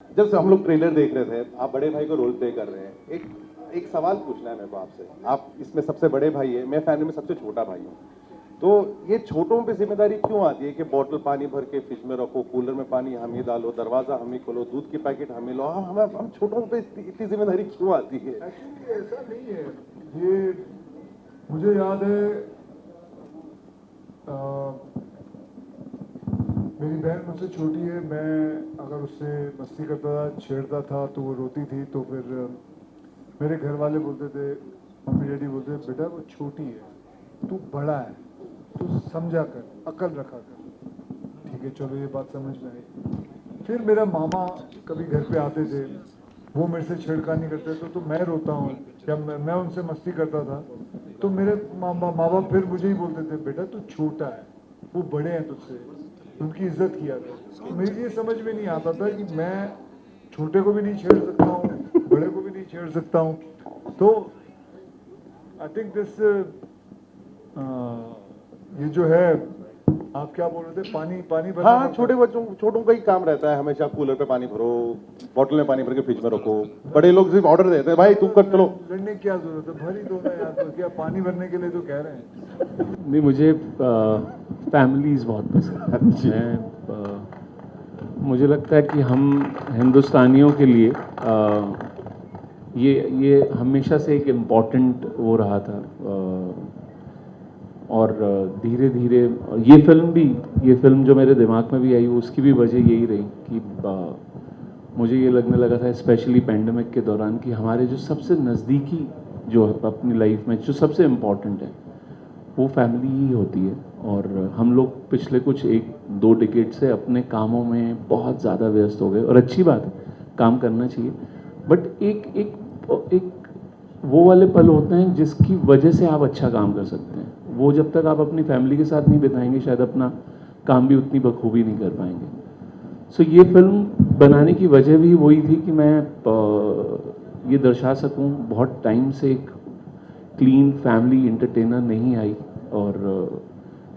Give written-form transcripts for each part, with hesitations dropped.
जब से हम लोग ट्रेलर देख रहे थे, आप बड़े भाई को रोल प्ले कर रहे हैं। एक एक सवाल पूछना है मेरे को आपसे। आप इसमें सबसे बड़े भाई है, मैं फैमिली में सबसे छोटा भाई हूँ। तो ये छोटों पे जिम्मेदारी क्यों आती है कि बोतल पानी भर के फ्रिज में रखो, कूलर में पानी हम ही डालो, दरवाजा हम ही खोलो, दूध की पैकेट हम ही लो। हम छोटों पे इतनी जिम्मेदारी क्यों आती है? एक्चुअली ऐसा नहीं है। ये मुझे याद है, मेरी बहन मुझसे छोटी है। मैं अगर उससे मस्ती करता था, छेड़ता था तो वो रोती थी। तो फिर मेरे घर वाले बोलते थे, मम्मी डैडी बोलते थे, बेटा वो छोटी है, तू बड़ा है, तू समझा कर, अकल रखा कर। ठीक है, चलो ये बात समझ में आई। फिर मेरा मामा कभी घर पे आते थे, वो मेरे से छेड़खानी करते थे तो मैं रोता हूँ या मैं उनसे मस्ती करता था। तो मेरे माँ बाप फिर मुझे ही बोलते थे, बेटा तू छोटा है, वो बड़े हैं तुझसे, उनकी इज्जत किया कर। तो मेरी ये समझ में नहीं आता था कि मैं छोटे को भी नहीं छेड़ सकता हूँ, बड़े को भी नहीं छेड़ सकता हूँ। तो आई थिंक दिस ये जो है, आप क्या बोल रहे थे, पानी भरना। हाँ, छोटे बच्चों छोटों का ही काम रहता है हमेशा, कूलर पे पानी भरो, बोतल में पानी भर के फ्रिज में रखो। बड़े लोग सिर्फ ऑर्डर देते हैं, भाई तुम कर चलो। लड़ने की क्या जरूरत है, भर ही दो ना यार। तो क्या पानी भरने के लिए तो कह रहे हैं। नहीं, मुझे फैमिलीज बहुत पसंद है। मुझे लगता है कि हम हिंदुस्तानियों के लिए ये हमेशा से एक इम्पॉर्टेंट वो रहा था। और धीरे धीरे ये फिल्म जो मेरे दिमाग में भी आई, उसकी भी वजह यही रही कि मुझे ये लगने लगा था, स्पेशली पैंडेमिक के दौरान, कि हमारे जो सबसे नज़दीकी जो अपनी लाइफ में जो सबसे इम्पॉर्टेंट है वो फैमिली ही होती है। और हम लोग पिछले कुछ 1-2 डिकेड से अपने कामों में बहुत ज़्यादा व्यस्त हो गए। और अच्छी बात है, काम करना चाहिए, बट एक वो वाले पल होते हैं जिसकी वजह से आप अच्छा काम कर सकते हैं। वो जब तक आप अपनी फैमिली के साथ नहीं बिताएंगे, शायद अपना काम भी उतनी बखूबी नहीं कर पाएंगे। सो ये फिल्म बनाने की वजह भी वही थी कि मैं ये दर्शा सकूं, बहुत टाइम से एक क्लीन फैमिली एंटरटेनर नहीं आई और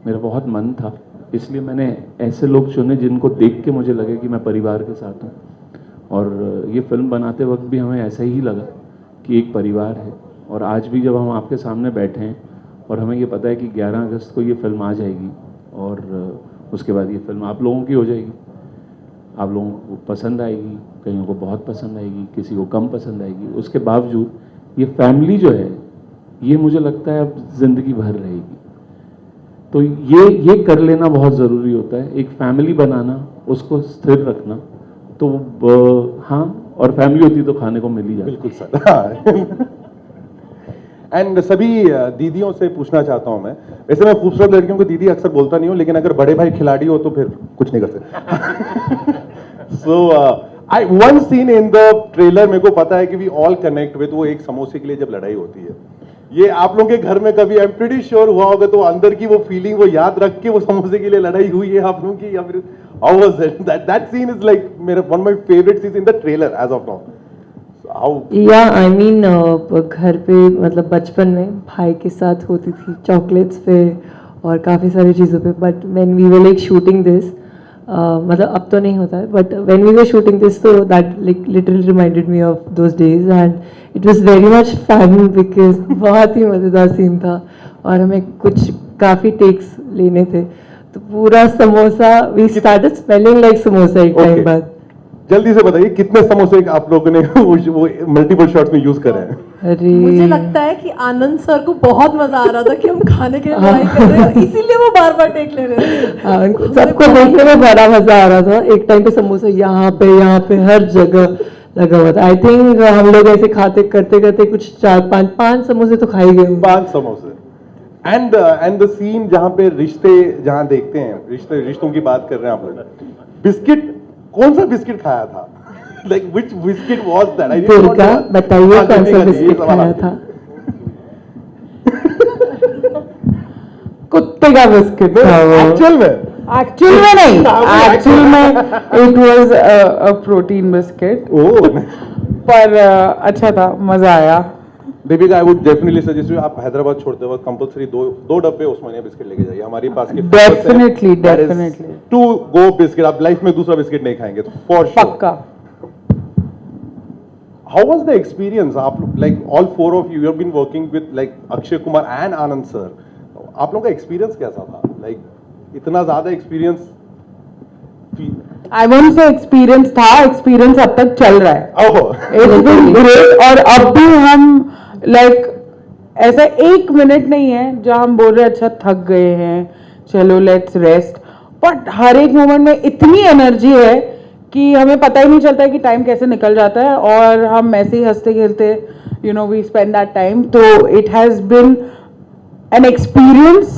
मेरा बहुत मन था, इसलिए मैंने ऐसे लोग चुने जिनको देख के मुझे लगे कि मैं परिवार के साथ हूँ। और ये फिल्म बनाते वक्त भी हमें ऐसा ही लगा कि एक परिवार है। और आज भी जब हम आपके सामने बैठे हैं और हमें ये पता है कि 11 अगस्त को ये फिल्म आ जाएगी और उसके बाद ये फिल्म आप लोगों की हो जाएगी, आप लोगों को पसंद आएगी, कईयों को बहुत पसंद आएगी, किसी को कम पसंद आएगी, उसके बावजूद ये फैमिली जो है, ये मुझे लगता है अब ज़िंदगी भर रहेगी। तो ये कर लेना बहुत ज़रूरी होता है, एक फैमिली बनाना, उसको स्थिर रखना। तो हाँ, और फैमिली होती तो खाने को मिल ही जाता। बिल्कुल सर। एंड सभी दीदियों से पूछना चाहता हूं मैं, वैसे मैं खूबसूरत लड़कियों को दीदी अक्सर बोलता नहीं हूं, लेकिन अगर बड़े भाई खिलाड़ी हो तो फिर कुछ नहीं कर सकते। So I one scene in the trailer, मेरे को पता है कि वी ऑल कनेक्ट विद, वो एक समोसे के लिए जब लड़ाई होती है। ये आप लोगों के घर में कभी, आई एम प्रीटी श्योर, हुआ होगा। तो अंदर की वो फीलिंग, वो याद रख के वो समोसे के लिए लड़ाई हुई है आप लोगों की, या फिर how was it? That scene is like मेरा one of my favourite scenes in the trailer as of now. Yeah I mean घर पे, मतलब बचपन में भाई के साथ होती थी चॉकलेट्स पे और काफ़ी सारी चीज़ों पे। But when we were like shooting this, मतलब अब तो नहीं होता है, but when we were shooting this, तो that like literally reminded me of those days and it was very much fun because बहुत ही मज़ेदार सीन था और हमें कुछ काफ़ी टेक्स लेने थे। तो पूरा samosa, we started smelling like samosa एक टाइम बाद। जल्दी से बताइए कितने समोसे आप लोगों ने वो मल्टीपल शॉट्स में यूज करे हैं? अरे मुझे लगता है कि आनंद सर को बहुत मजा आ रहा था कि हम खाने के लिए ट्राई कर रहे हैं, इसीलिए वो बार बार टेक ले रहे थे। हाँ, सबको देखने में बड़ा मजा आ रहा था। एक टाइम पे समोसा यहाँ पे हर जगह लगा हुआ था। आई थिंक हम लोग ऐसे खाते करते करते कुछ 4-5 समोसे तो खा ही गए। 5 समोसे। एंड द सीन जहाँ पे रिश्ते, जहाँ देखते हैं रिश्तों की बात कर रहे हैं आप लोग, बिस्किट, कौन सा बिस्किट खाया था? Like which biscuit was that? आई दुर्गा, बताइए कौन सा बिस्किट खाया था? कुत्ते का बिस्किट था वो। एक्चुअल में नहीं, एक्चुअल में it was a protein biscuit. पर अच्छा था, मजा आया। Deepika, I would definitely suggest you, आप हैदराबाद छोड़ते वक्त कंपलसरी दो डब्बे उस्मानिया बिस्किट लेके जाइए। हमारे पास के डेफिनेटली टू गो बिस्किट, आप लाइफ में दूसरा बिस्किट नहीं खाएंगे तो फॉर श्योर। पक्का। How was the experience? आप लोग, like all four of you have been working with like Akshay Kumar and Anand sir. आप लोगों का experience कैसा था? Like इतना ज़्यादा experience. I won't say experience था, एक्सपीरियंस अब तक चल रहा है. Oh. It's been great. और अब भी हम लाइक ऐसा एक मिनट नहीं है जहाँ हम बोल रहे हैं अच्छा थक गए हैं, चलो लेट्स रेस्ट. बट हर एक मोमेंट में इतनी एनर्जी है कि हमें पता ही नहीं चलता है कि टाइम कैसे निकल जाता है, और हम ऐसे ही हंसते खेलते you know we spend that time. तो it has been an experience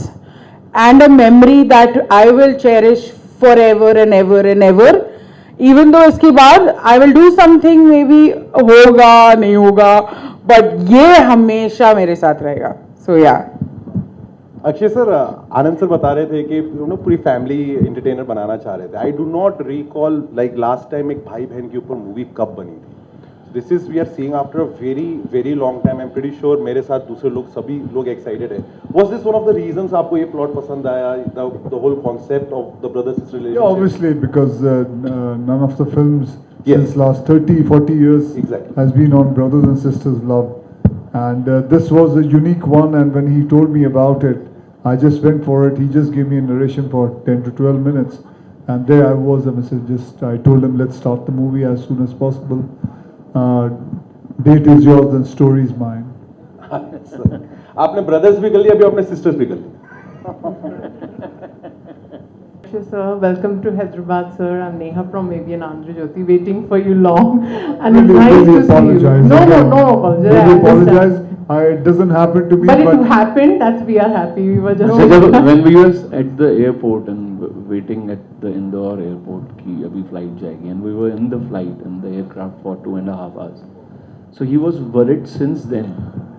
and a memory that I will cherish forever and ever and ever. Even though इसके बाद I will do something maybe होगा नहीं होगा, but ये हमेशा मेरे साथ रहेगा. So yeah. अक्षय सर, आनंद सर बता रहे थे कि पूरी फैमिली एंटरटेनर बनाना चाह रहे थे. I do not recall like last time एक भाई बहन के ऊपर मूवी कब बनी थी. This is we are seeing after a very very long time. I am pretty sure मेरे साथ दूसरे लोग सभी लोग एक्साइटेड है. Was this one of the reasons आपको ये प्लॉट पसंद आया, the whole concept of the brother sister Yeah, relationship? obviously, because none of the films Yes. since last 30, 40 years Exactly. has been on brothers and sisters love. And this was a unique one, and when he told me about it, I just went for it. He just gave me a narration for 10 to 12 minutes. And there I was, I told him, let's start the movie as soon as possible. Date is yours and story is mine. आपने brothers भी कर लिया, अभी आपने sisters भी कर ली. Sir, welcome to Hyderabad, sir. I'm Neha from ABN Andhra Jyoti, waiting for you long, and it's Really, nice really to see you. apologize. No, again. no apology. I Really understand. apologize. It doesn't happen to me, But it happened. That's we are happy. We were just. So जब when we were at the airport and waiting at the Indore airport कि अभी flight जाएगी, and we were in the flight in the aircraft for 2.5 hours. So he was worried since then,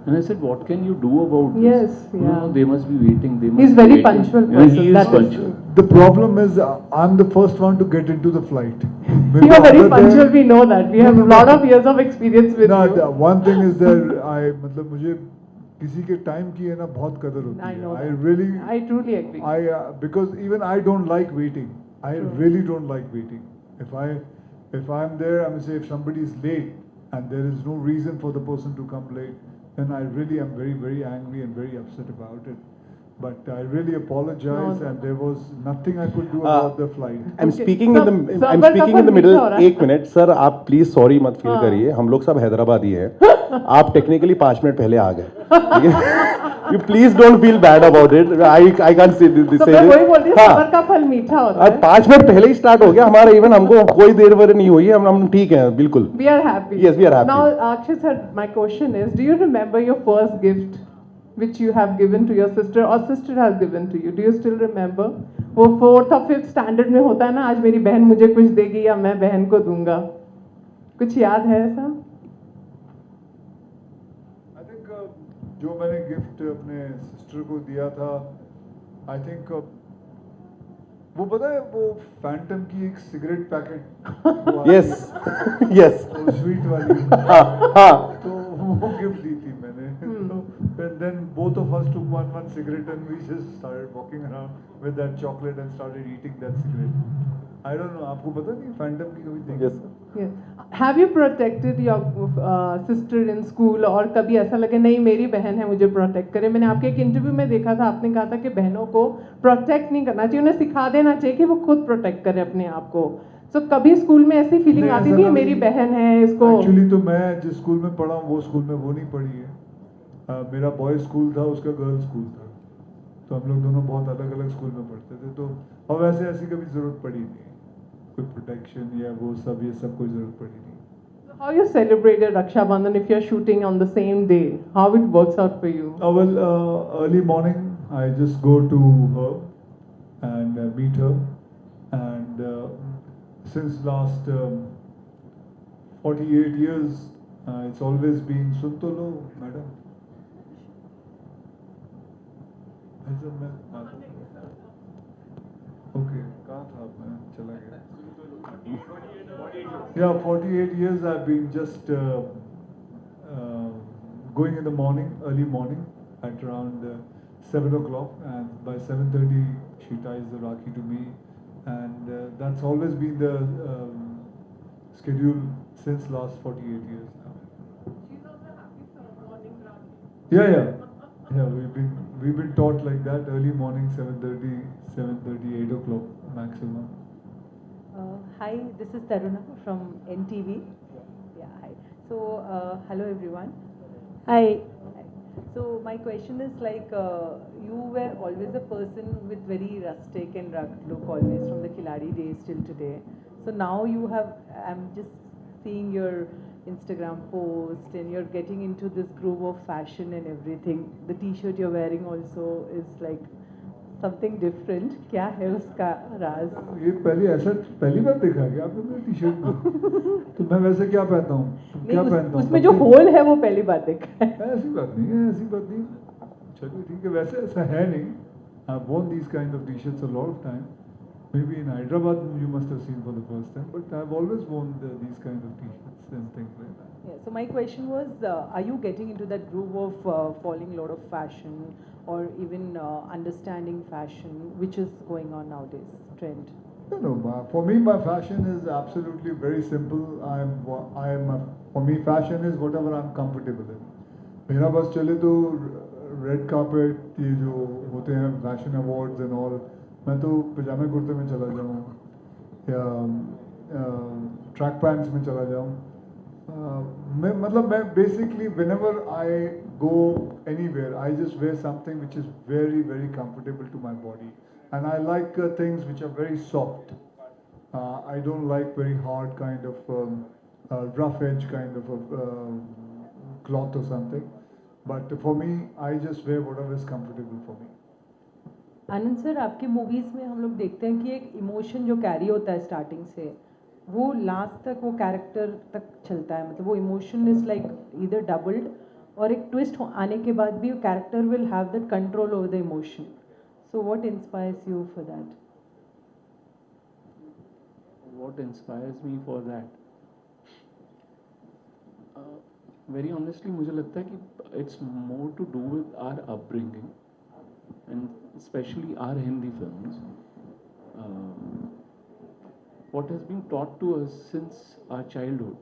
and I said, "What can you do about this?" Yes, No, yeah. they must be waiting. They must He's be very waiting. punctual Yeah, person, he is that is punctual. The problem is I'm the first one to get into the flight. You are very Other punctual. than- We know that. We have a lot of years of experience with No, you. the one thing is that मतलब मुझे किसी के time की है ना बहुत कदर होती I है. know I that. really, I truly agree. because even I don't like waiting. I True. really don't like waiting. If I'm there, I'm gonna say if somebody is late and there is no reason for the person to come late, then I really am very very angry and very upset about it. But I really apologize, No. and there was nothing I could do about the flight. I'm Okay. speaking in the So I'm सबर का speaking in फल the middle. मीठा हो रहा है। एक minute sir, आप please sorry मत फील हाँ। करिए, हम लोग सब हैदराबादी हैं. आप टेक्निकली 5 मिनट पहले आ गए, ठीक है? You please don't feel bad about it. I can't say this. तो मैं वही बोल रही हूँ, सबर का फल मीठा होता आज है. 5 मिनट पहले ही स्टार्ट हो गया हमारा इवन, हमको कोई देर वर नहीं हुई है, हम ठीक हैं बिल्कुल. We are happy. Yes, we are happy. Now, Akshay sir, my question is, do you remember your first gift which you have given to your sister or sister has given to you? Do you still remember? वो 4th or 5th standard में होता है ना, आज मेरी बहन मुझे कुछ देगी या मैं बहन को दूंगा. कुछ याद है ऐसा? I think जो मैंने गिफ्ट अपने सिस्टर को दिया था, आई थिंक वो पता है वो फैंटम की एक cigarette packet yes yes. Sweet वाली, हाँ हाँ. तो वो गिफ्ट दी थी मैंने. तो then both of us took one cigarette and we just started walking around with that chocolate and started eating that cigarette. I don't know, आपको पता नहीं फैंटम की कभी देखी? Yes. Yes. Have you protected your sister in school और कभी ऐसा लगे नहीं मेरी बहन है मुझे प्रोटेक्ट करे? मैंने आपके एक इंटरव्यू में देखा था, आपने कहा था कि बहनों को प्रोटेक्ट नहीं करना चाहिए, उन्हें सिखा देना चाहिए कि वो खुद प्रोटेक्ट करे अपने आप को. तो कभी स्कूल में ऐसी फीलिंग नहीं, आती ऐसा थी कभी- मेरी बहन है इसको? एक्चुअली तो मैं जिस स्कूल में पढ़ा हूँ वो स्कूल में वो नहीं पढ़ी है. मेरा बॉयज स्कूल था, उसका गर्ल्स स्कूल था, तो हम लोग दोनों बहुत अलग अलग स्कूल में पढ़ते थे. तो अब वैसे ऐसी कभी जरूरत पड़ी नहीं, कोई प्रोटेक्शन या वो सब ये सब कोई जरूरत पड़ी नहीं. How you celebrated Raksha Bandhan if you're shooting on the same day? How it works out for you? Well, early morning I just go to her and meet her, and since last 48 years it's always been सुन तो लो madam. ऐसा मैं okay कहाँ था मैं चला गया. Yeah, 48 years I've been just going in the morning, early morning at around 7 o'clock, and by 7:30 she ties the Rakhi to me, and that's always been the schedule since last 48 years now. Yeah. We've been taught like that early morning 7:30, 8 o'clock maximum. Hi, this is Taruna from NTV. Yeah, hi. So, hello everyone. Hi. Hi. So, my question is like, you were always a person with very rustic and rugged look, always from the Khiladi days till today. So now you have, I'm just seeing your Instagram post and you're getting into this groove of fashion and everything. The T-shirt you're wearing also is like something different. क्या है उसका राज? ये पहली बार देखा है क्या आपने मेरे टी-शर्ट को? तो मैं वैसे क्या पहनता हूँ? क्या पहनता हूँ? उसमें जो होल है वो पहली बार देखा है. ऐसी बात नहीं है, ऐसी बात नहीं. चलिए ठीक है, वैसे ऐसा है नहीं. I've worn these kind of t-shirts a lot of time. Maybe in Hyderabad you must have seen for the first time, but I've always worn these kind of t-shirts and things like that. Yeah, so my question was, are you getting into that groove of following a lot of fashion or even understanding fashion, which is going on nowadays, trend? No, for me, my fashion is absolutely very simple. For me, fashion is whatever I'm comfortable in. मेरा बस चले तो red carpet ये जो होते हैं fashion awards and all, मैं तो पजामे कुर्ते में चला जाऊँ या ट्रैक पैंट्स में चला जाऊँ. मैं basically whenever I go anywhere, I just wear something which is very very comfortable to my body, and I like things which are very soft. I don't like very hard kind of rough edge kind of cloth or something. But for me, I just wear whatever is comfortable for me. Anand sir, आपकी movies में हम लोग देखते हैं कि एक emotion जो carry होता है स्टार्टिंग से वो लास्ट तक वो कैरेक्टर तक चलता है. मतलब वो emotion is like either doubled और एक ट्विस्ट आने के बाद भी character will have that control over the emotion. So what inspires you for that? What inspires me for that? Very honestly, मुझे लगता है कि it's more to do with our upbringing and especially our Hindi films. What has been taught to us since our childhood.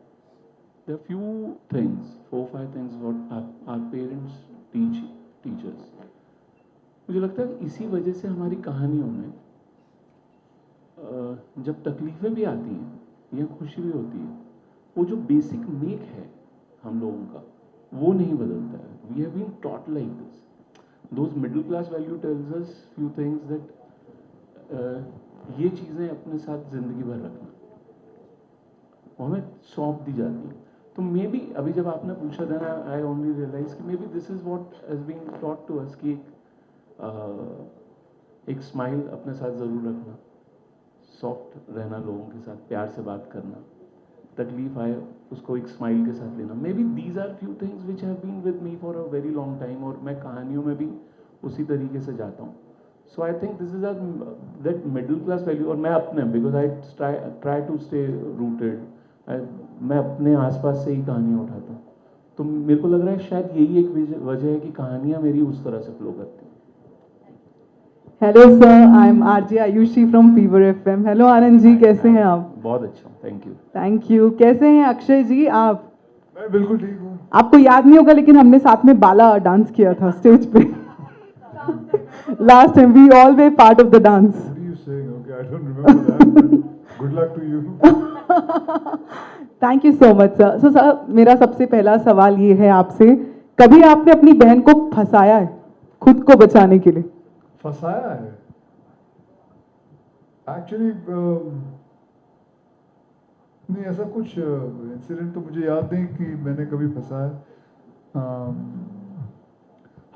There are few things, 4-5 things what our parents teach us. मुझे लगता है कि इसी वजह से हमारी कहानियों में जब तकलीफें भी आती हैं या खुशी भी होती है, वो जो बेसिक मेक है हम लोगों का वो नहीं बदलता है. We have been taught like this. Those middle class value tells us few things that ये चीज़ें अपने साथ जिंदगी भर रखना वो हमें सौंप दी जाती हैं. तो मे बी अभी जब आपने पूछा था ना, आई ओनली रियलाइज कि maybe this is what has been taught to us कि एक स्माइल अपने साथ ज़रूर रखना, सॉफ्ट रहना, लोगों के साथ प्यार से बात करना, तकलीफ आए उसको एक स्माइल के साथ लेना. Maybe these are few things which have been with me for a very long time और मैं कहानियों में भी उसी तरीके से जाता हूँ. So I think this is that middle class value. और मैं अपने because I try to stay rooted, मैं अपने आसपास से ही कहानियाँ उठाता हूँ. तो मेरे को लग रहा है शायद यही एक वजह है कि कहानियाँ मेरी उस तरह से फ्लो करती हैं. Hello sir, I am RJ Ayushi from Fever FM. Hello Anand ji, कैसे हैं आप? बहुत अच्छा हूँ, थैंक यू. Thank you. कैसे हैं अक्षय जी आप? मैं बिल्कुल ठीक हूँ. आपको याद नहीं होगा लेकिन हमने साथ में बाला डांस किया था स्टेज पे. Last time we all were part of the dance. What are you saying? Okay, I don't remember that. But good luck to you. Thank you so much sir. So sir, मेरा सबसे पहला सवाल ये है आपसे, कभी आपने अपनी बहन को फंसाया है खुद को बचाने के लिए? फंसाया है एक्चुअली नहीं, ऐसा कुछ इंसिडेंट तो मुझे याद नहीं कि मैंने कभी फंसाया.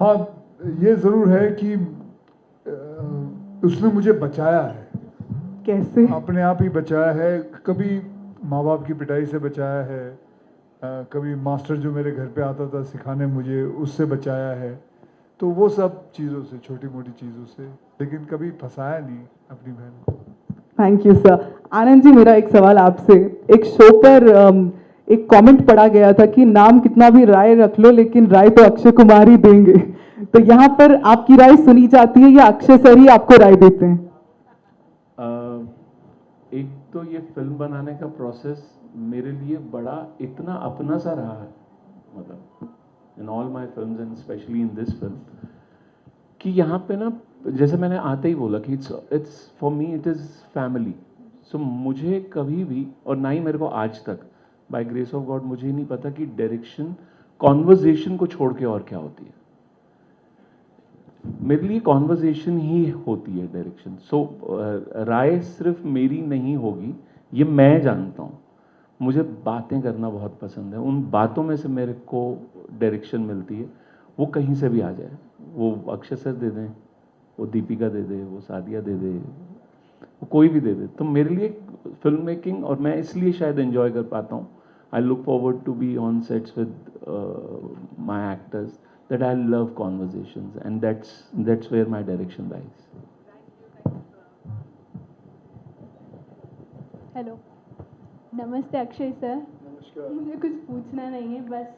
हाँ, ये ज़रूर है कि उसने मुझे बचाया है. कैसे? अपने आप ही बचाया है. कभी माँ बाप की पिटाई से बचाया है, कभी मास्टर जो मेरे घर पे आता था सिखाने मुझे उससे बचाया है. तो वो सब चीज़ों से, छोटी मोटी चीज़ों से, लेकिन कभी फंसाया नहीं अपनी बहन को. Thank you sir. Anand ji, मेरा एक सवाल आपसे. एक शो पर एक कमेंट पढ़ा गया था कि नाम कितना भी राय रख लो लेकिन राय तो अक्षय कुमार ही देंगे. तो यहाँ पर आपकी राय सुनी जाती है या अक्षय सर ही आपको राय देते हैं? एक तो ये फिल्म बनाने का प्रोसेस मेरे लिए बड़ा इतना अपना सा रहा है. मतलब in all my films and especially in this film, कि यहाँ पे ना जैसे मैंने आते ही बोला कि it's for me it is family. So मुझे कभी भी और ना ही मेरे को आज तक बाय ग्रेस ऑफ गॉड मुझे ही नहीं पता कि डायरेक्शन कॉन्वर्जेशन को छोड़ के और क्या होती है. मेरे लिए कॉन्वर्जेशन ही होती है डायरेक्शन. सो राय सिर्फ मेरी नहीं होगी, ये मैं जानता हूँ. मुझे बातें करना बहुत पसंद है. उन बातों में से मेरे को डायरेक्शन मिलती है. वो कहीं से भी आ जाए, वो अक्षय सर दे दें, वो दीपिका दे दे, वो सादिया दे दे, वो कोई भी दे दे. तो मेरे लिए फिल्म मेकिंग, और मैं इसलिए शायद एंजॉय कर पाता हूँ. I look forward to be on sets with my actors, that I love conversations, and that's where my direction lies. Hello, नमस्ते अक्षय सर. नमस्कार. मुझे कुछ पूछना नहीं है, बस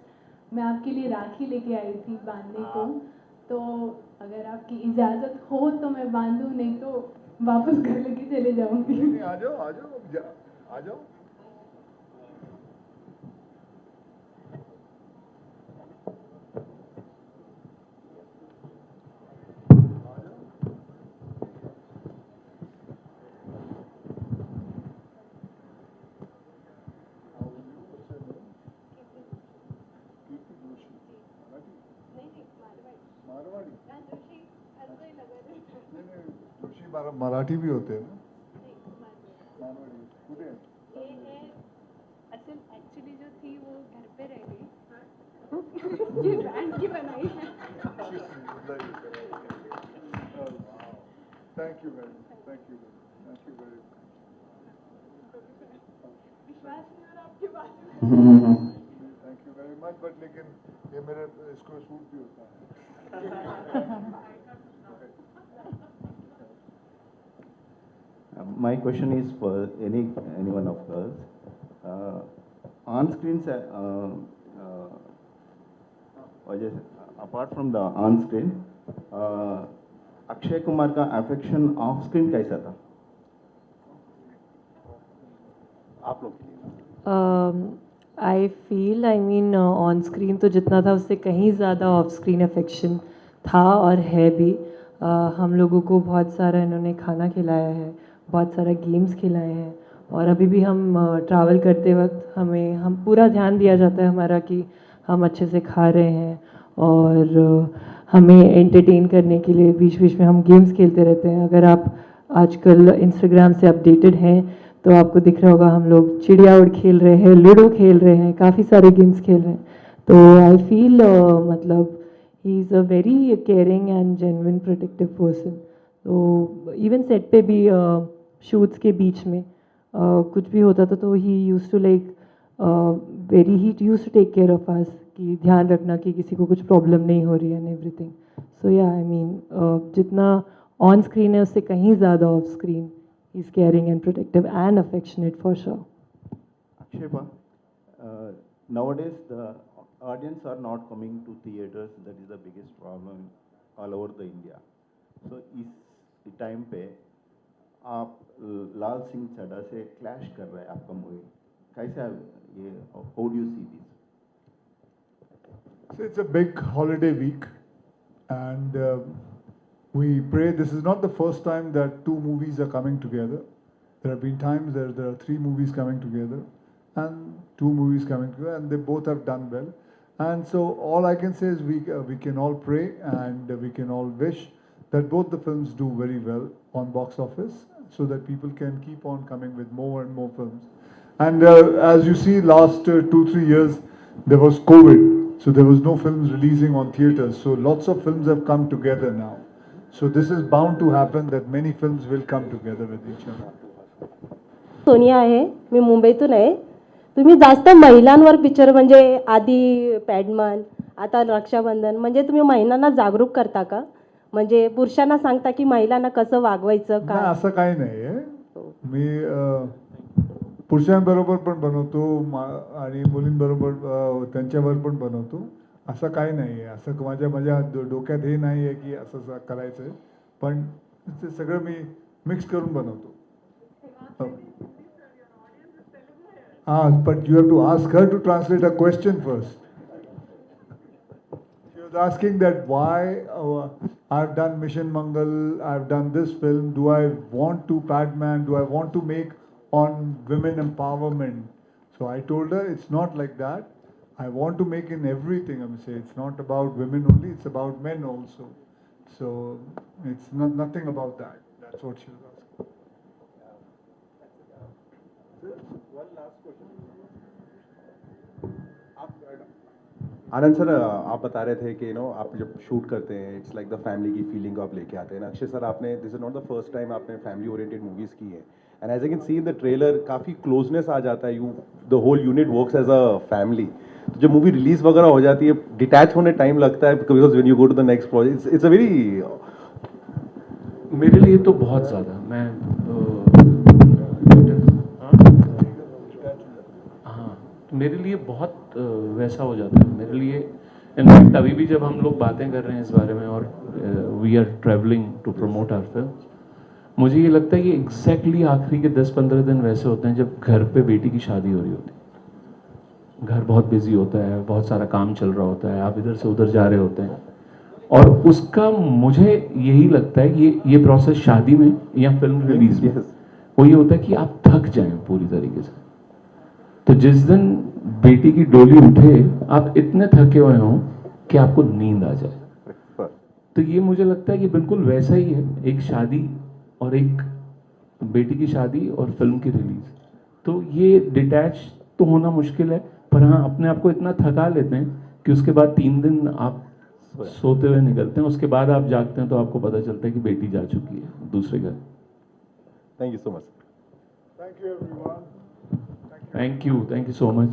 मैं आपके लिए राखी लेके आई थी बांधने को. तो अगर आपकी इजाज़त हो तो मैं बांधूं, नहीं तो वापस घर लेके चले जाऊंगी. नहीं, आ जाओ आ जाओ आ जाओ. मराठी भी होते हैं ना. मारवाड़ी कुठे आहे? असल एक्चुअली जो थी वो घर पे रह गई. ये बैंड की बनाई है. Thank you very much. Thank you very much. विश्वास नहीं हो रहा आपकी बात. Thank you very much. But लेकिन ये मेरे इसको सूट भी होता है. My question is for any one of us. On screen, apart from the on screen, Akshay Kumar का affection off screen कैसा था? आप लोग. आई फील ऑन स्क्रीन तो जितना था उससे कहीं ज़्यादा ऑफ स्क्रीन अफेक्शन था और है भी. हम लोगों को बहुत सारा इन्होंने खाना खिलाया है, बहुत सारा गेम्स खिलाए हैं, और अभी भी हम ट्रैवल करते वक्त हम पूरा ध्यान दिया जाता है हमारा कि हम अच्छे से खा रहे हैं, और हमें एंटरटेन करने के लिए बीच बीच में हम गेम्स खेलते रहते हैं. अगर आप आजकल इंस्टाग्राम से अपडेटेड हैं तो आपको दिख रहा होगा हम लोग चिड़िया उड़ खेल रहे हैं, लूडो खेल रहे हैं, काफ़ी सारे गेम्स खेल रहे हैं. तो आई फील मतलब he is a very caring and genuine protective person. तो इवन सेट पे भी शूट्स के बीच में कुछ भी होता था तो he used to like he used to take care of us कि ध्यान रखना कि किसी को कुछ प्रॉब्लम नहीं हो रही है एंड एवरीथिंग. सो या जितना ऑन स्क्रीन है उससे कहीं ज़्यादा of screen he is caring and protective and affectionate for sure. Akshay, nowadays the audience are not coming to theaters. That is the biggest problem all over the India. So इस time पे आप लाल सिंह चड्ढा से clash कर रहे हैं आपका movie. कैसे ये how do you see this? So it's a big holiday week, and we pray. This is not the first time that two movies are coming together. There have been times there are three movies coming together, and two movies coming together, and they both have done well. And so all I can say is we can all pray and we can all wish that both the films do very well on box office, so that people can keep on coming with more and more films. And as you see, last 2-3 years there was COVID, so there was no films releasing on theaters. So lots of films have come together now. So this is bound to happen that many films will come together with each other. Sonia आहे, मी मुंबईतून आहे. तुम्ही जास्त महिलांवर picture म्हणजे आधी पॅडमन, आता रक्षाबंधन, म्हणजे तुम्ही महिलांना जागरूक करता का? म्हणजे पुरुषांना सांगता की महिलांना कसं वागवायचं नाही, काय? असं काही नाही आहे. मी पुरुषांबरोबर पण बनवतो आणि मुलींबरोबर त्यांच्यावर पण बनवतो. असं काही नाही आहे. असं माझ्या डोक्यात हे नाही आहे की असं करायचं आहे. पण ते सगळं मी मिक्स करून बनवतो. हां, but you have to ask her to translate a question first. was asking that why I've done Mission Mangal, I've done this film. Do I want to Padman? Do I want to make on women empowerment? So I told her it's not like that. I want to make in everything. I'm saying it's not about women only. It's about men also. So it's nothing about that. That's what she was asking. Anand sir, आप बता रहे थे कि आप जब shoot करते हैं it's like the family की फीलिंग को आप लेके आते हैं. अक्षय सर, आपने this is not the first time आपने फैमिली ओरिएंटेड मूवीज की है, and as I can see in the trailer काफ़ी क्लोजनेस आ जाता है. You the whole unit works as a family. तो जब मूवी रिलीज वगैरह हो जाती है डिटैच होने टाइम लगता है, because when you go to the next project it's a very. मेरे लिए तो बहुत ज़्यादा. मैं मेरे लिए बहुत वैसा हो जाता है. मेरे लिए इनफैक्ट अभी भी जब हम लोग बातें कर रहे हैं इस बारे में और we are travelling to promote our film, मुझे ये लगता है कि एग्जैक्टली आखिरी के 10-15 दिन वैसे होते हैं जब घर पे बेटी की शादी हो रही होती है. घर बहुत बिजी होता है, बहुत सारा काम चल रहा होता है, आप इधर से उधर जा रहे होते हैं, और उसका मुझे यही लगता है कि ये प्रोसेस शादी में या फिल्म रिलीज में वो ये होता है कि आप थक जाएं पूरी तरीके से. तो जिस दिन बेटी की डोली उठे आप इतने थके हुए हों कि आपको नींद आ जाए. तो ये मुझे लगता है कि बिल्कुल वैसा ही है, एक शादी और एक बेटी की शादी और फिल्म की रिलीज. तो ये डिटैच तो होना मुश्किल है, पर हाँ अपने आप को इतना थका लेते हैं कि उसके बाद 3 दिन आप सोते हुए निकलते हैं, उसके बाद आप जागते हैं तो आपको पता चलता है कि बेटी जा चुकी है दूसरे घर. Thank you so much. Thank you, everyone. Thank you so much.